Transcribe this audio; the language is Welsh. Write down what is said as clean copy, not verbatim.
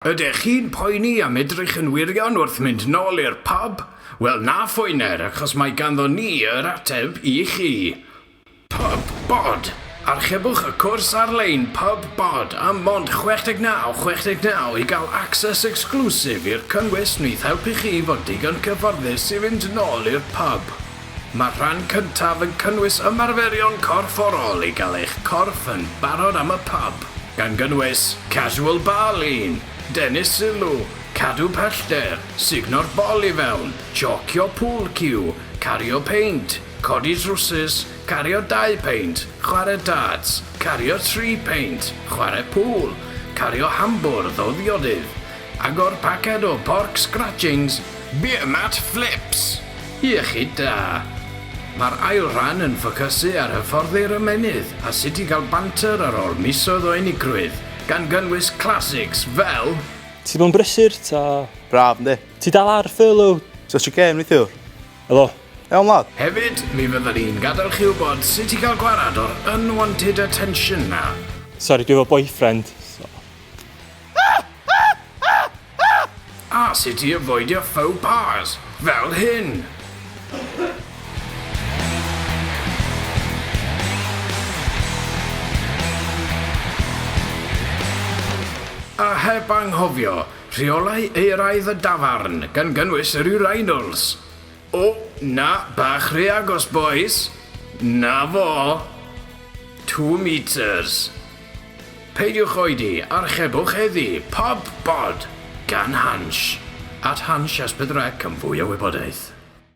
Ydych chi'n poeni am edrych yn wirion wrth mynd nôl i'r pub? Wel na ffwyner, achos mae ganddo ni yr ateb I chi. Pub bod. Archebwch y cwrs ar-lein Pub Bod am mond 69 I gael access exclusif i'r cynnwys nyth helpu chi fod digon cyfforddus I fynd nôl i'r pub. Mae'r rhan cyntaf yn cynnwys ymarferion corfforol I gael eich corff yn barod am y pub, gan gynnwys casual bar lean, denu sylw, cadw pellter, signo'r bol I fewn, jocio pool cue, cario paint, codi drwsys, cario 2 paint, chwarae darts, cario 3 paint, chwarae pool, cario hambwrdd o ddiodydd, agor paced o pork scratchings, beer mat flips. Iechyd da. Mae'r ail rhan yn ffocysu ar hyfforddi'r ymenydd a sut I gael banter ar ôl misoedd o unigrwydd, gan gynnwys classics fel... Ti bod yn brysur ta... Braf, ynddi? Ti dal ar furlough? So ti gêm, neithiwr? Helo. Iawn, lad. Hefyd, mi fyddwn ni'n gadael chi wybod sut I gael gwarad o'r unwanted attention na. Sorry, dwi efo boyfriend. So. A sut I avoidio faux pas, fel hyn. A heb anghofio, rheolau eiraidd y dafarn gan gynnwys yr urinals. O, na, bach rhy agos, boys. Na fo. 2 meters. Peidiwch oedi, archebwch heddi, Pub Bod, gan Hansh. At Hansh S4C am fwy o wybodaeth.